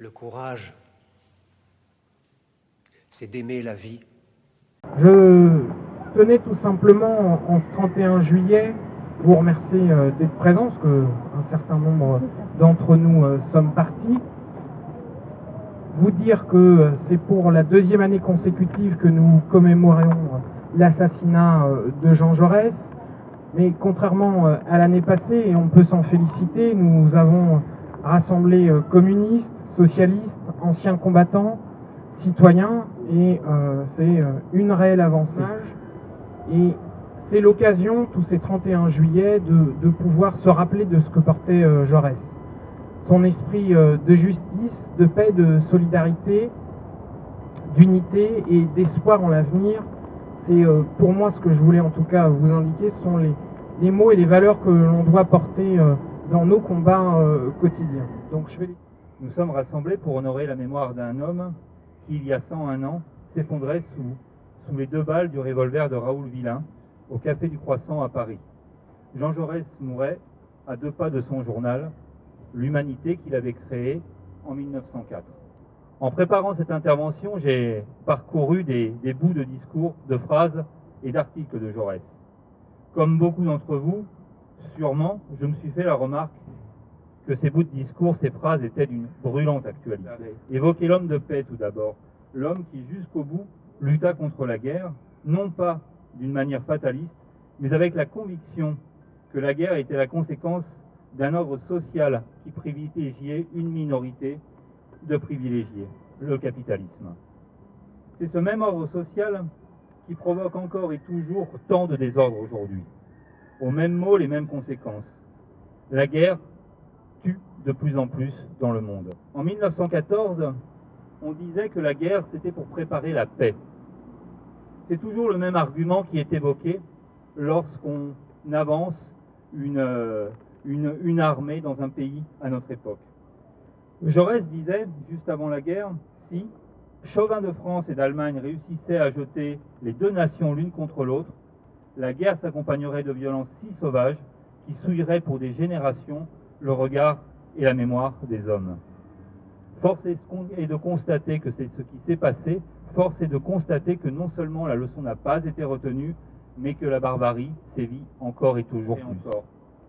Le courage, c'est d'aimer la vie. Je tenais tout simplement, en ce 31 juillet, vous remercier d'être présents, parce qu'un certain nombre d'entre nous sommes partis. Vous dire que c'est pour la deuxième année consécutive que nous commémorons l'assassinat de Jean Jaurès. Mais contrairement à l'année passée, et on peut s'en féliciter, nous avons rassemblé communistes, socialistes, anciens combattants, citoyens, et c'est une réelle avancée. Et c'est l'occasion, tous ces 31 juillet, de pouvoir se rappeler de ce que portait Jaurès. Son esprit de justice, de paix, de solidarité, d'unité et d'espoir en l'avenir. C'est pour moi ce que je voulais en tout cas vous indiquer, ce sont les mots et les valeurs que l'on doit porter dans nos combats quotidiens. Donc Nous sommes rassemblés pour honorer la mémoire d'un homme qui, il y a 101 ans, s'effondrait sous les 2 balles du revolver de Raoul Villain au Café du Croissant à Paris. Jean Jaurès mourait à 2 pas de son journal, L'Humanité, qu'il avait créé en 1904. En préparant cette intervention, j'ai parcouru des bouts de discours, de phrases et d'articles de Jaurès. Comme beaucoup d'entre vous, sûrement, je me suis fait la remarque que ces bouts de discours, ces phrases étaient d'une brûlante actualité. Évoquer l'homme de paix tout d'abord, l'homme qui jusqu'au bout lutta contre la guerre, non pas d'une manière fataliste, mais avec la conviction que la guerre était la conséquence d'un ordre social qui privilégiait une minorité de privilégiés, le capitalisme. C'est ce même ordre social qui provoque encore et toujours tant de désordre aujourd'hui. Aux mêmes mots, les mêmes conséquences. La guerre tue de plus en plus dans le monde. En 1914, on disait que la guerre, c'était pour préparer la paix. C'est toujours le même argument qui est évoqué lorsqu'on avance une armée dans un pays à notre époque. Jaurès disait, juste avant la guerre, si Chauvin de France et d'Allemagne réussissaient à jeter les 2 nations l'une contre l'autre, la guerre s'accompagnerait de violences si sauvages qui souilleraient pour des générations le regard et la mémoire des hommes. Force est de constater que c'est ce qui s'est passé, force est de constater que non seulement la leçon n'a pas été retenue, mais que la barbarie sévit encore et toujours plus.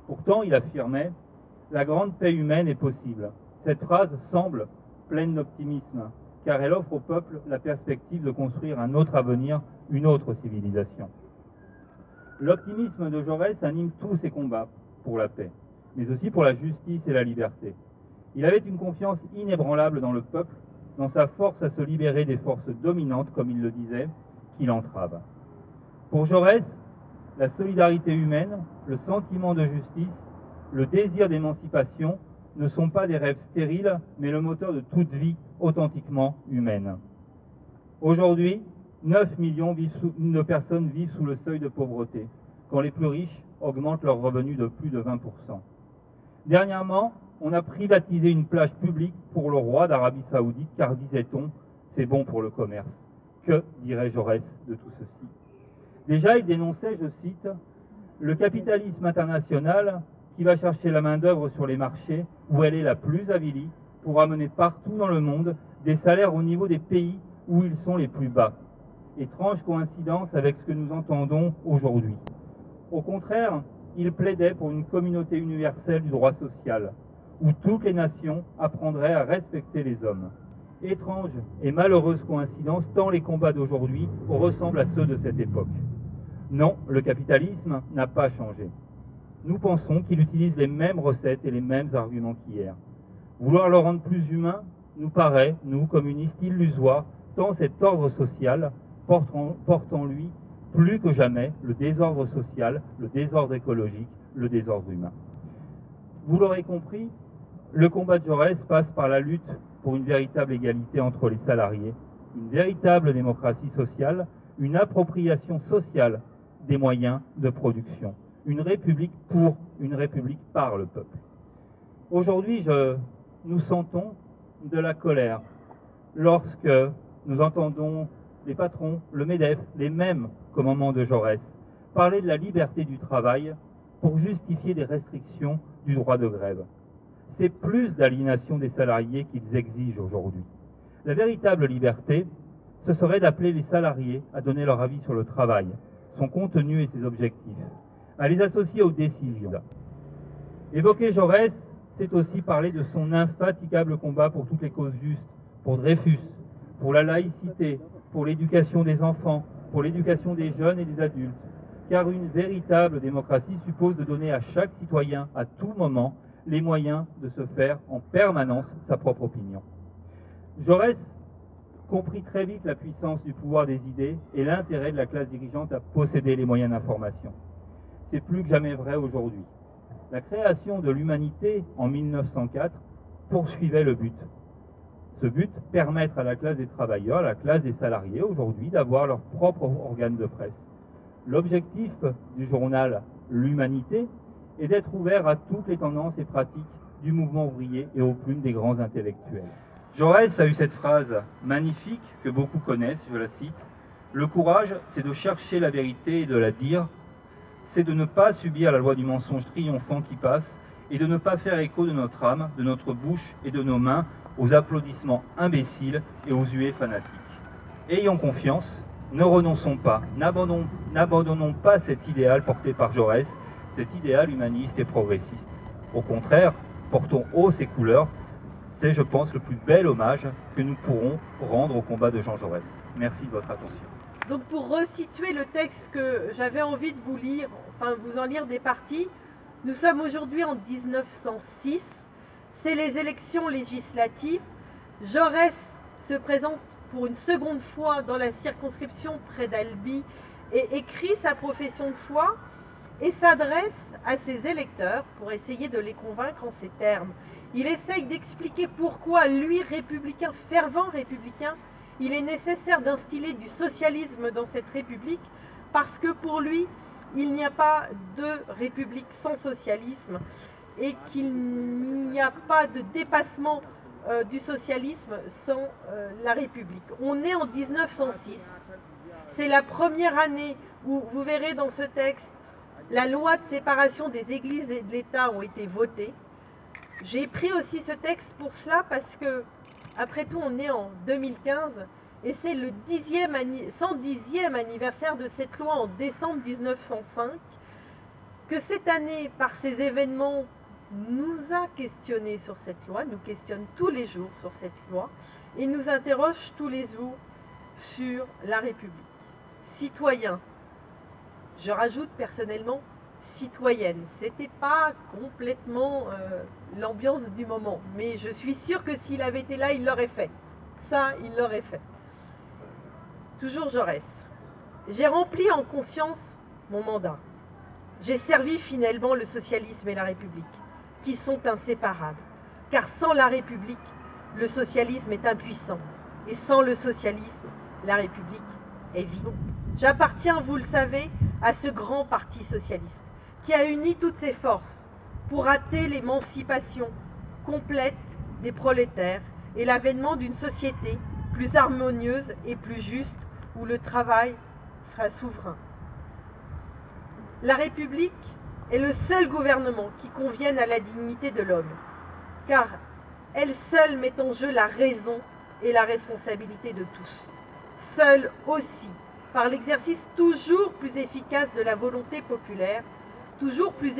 Pourtant, il affirmait « La grande paix humaine est possible ». Cette phrase semble pleine d'optimisme, car elle offre au peuple la perspective de construire un autre avenir, une autre civilisation. L'optimisme de Jaurès anime tous ses combats pour la paix, mais aussi pour la justice et la liberté. Il avait une confiance inébranlable dans le peuple, dans sa force à se libérer des forces dominantes, comme il le disait, qui l'entravent. Pour Jaurès, la solidarité humaine, le sentiment de justice, le désir d'émancipation ne sont pas des rêves stériles, mais le moteur de toute vie authentiquement humaine. Aujourd'hui, 9 millions de personnes vivent sous le seuil de pauvreté, quand les plus riches augmentent leurs revenus de plus de 20%. Dernièrement, on a privatisé une plage publique pour le roi d'Arabie Saoudite, car, disait-on, c'est bon pour le commerce. Que dirait Jaurès de tout ceci? Déjà, il dénonçait, je cite, « le capitalisme international qui va chercher la main-d'œuvre sur les marchés où elle est la plus avilie pour amener partout dans le monde des salaires au niveau des pays où ils sont les plus bas. » Étrange coïncidence avec ce que nous entendons aujourd'hui. Au contraire, il plaidait pour une communauté universelle du droit social, où toutes les nations apprendraient à respecter les hommes. Étrange et malheureuse coïncidence, tant les combats d'aujourd'hui ressemblent à ceux de cette époque. Non, le capitalisme n'a pas changé. Nous pensons qu'il utilise les mêmes recettes et les mêmes arguments qu'hier. Vouloir le rendre plus humain nous paraît, nous, communistes, illusoire, tant cet ordre social porte en lui plus que jamais le désordre social, le désordre écologique, le désordre humain. Vous l'aurez compris, le combat de Jaurès passe par la lutte pour une véritable égalité entre les salariés, une véritable démocratie sociale, une appropriation sociale des moyens de production, une république pour, une république par le peuple. Aujourd'hui, nous sentons de la colère lorsque nous entendons les patrons, le MEDEF, les mêmes qu'au moment de Jaurès, parler de la liberté du travail pour justifier des restrictions du droit de grève. c'est plus d'aliénation des salariés qu'ils exigent aujourd'hui. La véritable liberté, ce serait d'appeler les salariés à donner leur avis sur le travail, son contenu et ses objectifs, à les associer aux décisions. Évoquer Jaurès, c'est aussi parler de son infatigable combat pour toutes les causes justes, pour Dreyfus, pour la laïcité, pour l'éducation des enfants, pour l'éducation des jeunes et des adultes, car une véritable démocratie suppose de donner à chaque citoyen, à tout moment, les moyens de se faire en permanence sa propre opinion. Jaurès comprit très vite la puissance du pouvoir des idées et l'intérêt de la classe dirigeante à posséder les moyens d'information. C'est plus que jamais vrai aujourd'hui. La création de l'humanité en 1904 poursuivait le but. Ce but, permettre à la classe des travailleurs, à la classe des salariés aujourd'hui d'avoir leur propre organe de presse. L'objectif du journal L'Humanité est d'être ouvert à toutes les tendances et pratiques du mouvement ouvrier et aux plumes des grands intellectuels. Jaurès a eu cette phrase magnifique que beaucoup connaissent, je la cite: « Le courage, c'est de chercher la vérité et de la dire, c'est de ne pas subir la loi du mensonge triomphant qui passe et de ne pas faire écho de notre âme, de notre bouche et de nos mains aux applaudissements imbéciles et aux huées fanatiques. Ayons confiance, ne renonçons pas, n'abandonnons pas cet idéal porté par Jaurès, cet idéal humaniste et progressiste. Au contraire, portons haut ses couleurs. C'est, je pense, le plus bel hommage que nous pourrons rendre au combat de Jean Jaurès. Merci de votre attention. Donc pour resituer le texte que j'avais envie de vous lire, enfin vous en lire des parties, nous sommes aujourd'hui en 1906, c'est les élections législatives. Jaurès se présente pour une seconde fois dans la circonscription près d'Albi et écrit sa profession de foi et s'adresse à ses électeurs pour essayer de les convaincre en ces termes. Il essaye d'expliquer pourquoi, lui, républicain, fervent républicain, il est nécessaire d'instiller du socialisme dans cette république parce que pour lui, il n'y a pas de république sans socialisme et qu'il n'y a pas de dépassement du socialisme sans la République. On est en 1906. C'est la première année où, vous verrez dans ce texte, la loi de séparation des églises et de l'État ont été votées. J'ai pris aussi ce texte pour cela parce que, après tout, on est en 2015 et c'est le 110e anniversaire de cette loi en décembre 1905 que cette année, par ces événements, nous a questionné sur cette loi, nous questionne tous les jours sur cette loi et nous interroge tous les jours sur la République. Citoyen, je rajoute personnellement citoyenne, c'était pas complètement l'ambiance du moment, mais je suis sûre que s'il avait été là, il l'aurait fait. Ça, il l'aurait fait. Toujours Jaurès. J'ai rempli en conscience mon mandat. J'ai servi finalement le socialisme et la République, qui sont inséparables. Car sans la République, le socialisme est impuissant. Et sans le socialisme, la République est vide. J'appartiens, vous le savez, à ce grand parti socialiste, qui a uni toutes ses forces pour hâter l'émancipation complète des prolétaires et l'avènement d'une société plus harmonieuse et plus juste, où le travail sera souverain. La République est le seul gouvernement qui convienne à la dignité de l'homme, car elle seule met en jeu la raison et la responsabilité de tous. Seule aussi, par l'exercice toujours plus efficace de la volonté populaire, toujours plus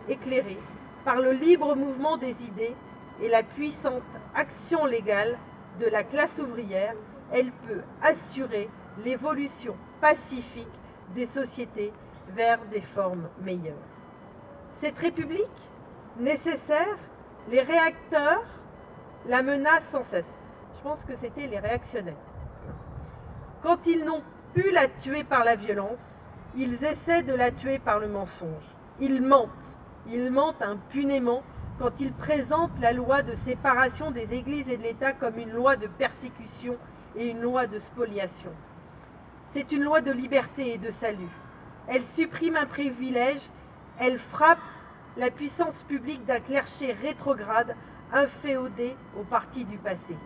éclairée par le libre mouvement des idées et la puissante action légale de la classe ouvrière, elle peut assurer l'évolution pacifique des sociétés vers des formes meilleures. Cette République, nécessaire, les réacteurs la menacent sans cesse. Je pense que c'était les réactionnaires. Quand ils n'ont pu la tuer par la violence, ils essaient de la tuer par le mensonge. Ils mentent impunément quand ils présentent la loi de séparation des églises et de l'État comme une loi de persécution et une loi de spoliation. C'est une loi de liberté et de salut. Elle supprime un privilège, elle frappe la puissance publique d'un clergé rétrograde, inféodé au parti du passé.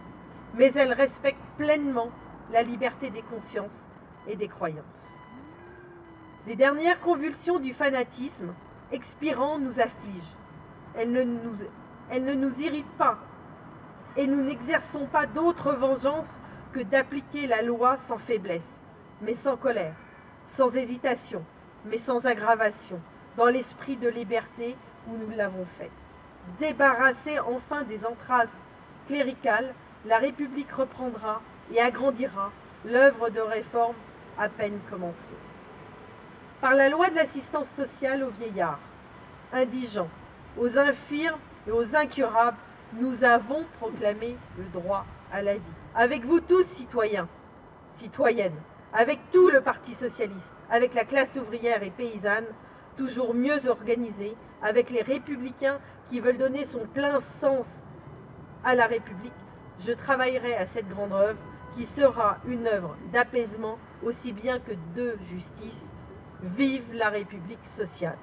Mais elle respecte pleinement la liberté des consciences et des croyances. Les dernières convulsions du fanatisme expirant nous affligent. Elles ne nous Elle ne nous irrite pas. Et nous n'exerçons pas d'autre vengeance que d'appliquer la loi sans faiblesse, mais sans colère, sans hésitation, mais sans aggravation, dans l'esprit de liberté où nous l'avons fait. Débarrassée enfin des entraves cléricales, la République reprendra et agrandira l'œuvre de réforme à peine commencée. Par la loi de l'assistance sociale aux vieillards, indigents, aux infirmes et aux incurables, nous avons proclamé le droit à la vie. Avec vous tous, citoyens, citoyennes, avec tout le Parti socialiste, avec la classe ouvrière et paysanne, toujours mieux organisée, avec les républicains qui veulent donner son plein sens à la République, je travaillerai à cette grande œuvre qui sera une œuvre d'apaisement aussi bien que de justice. Vive la République sociale!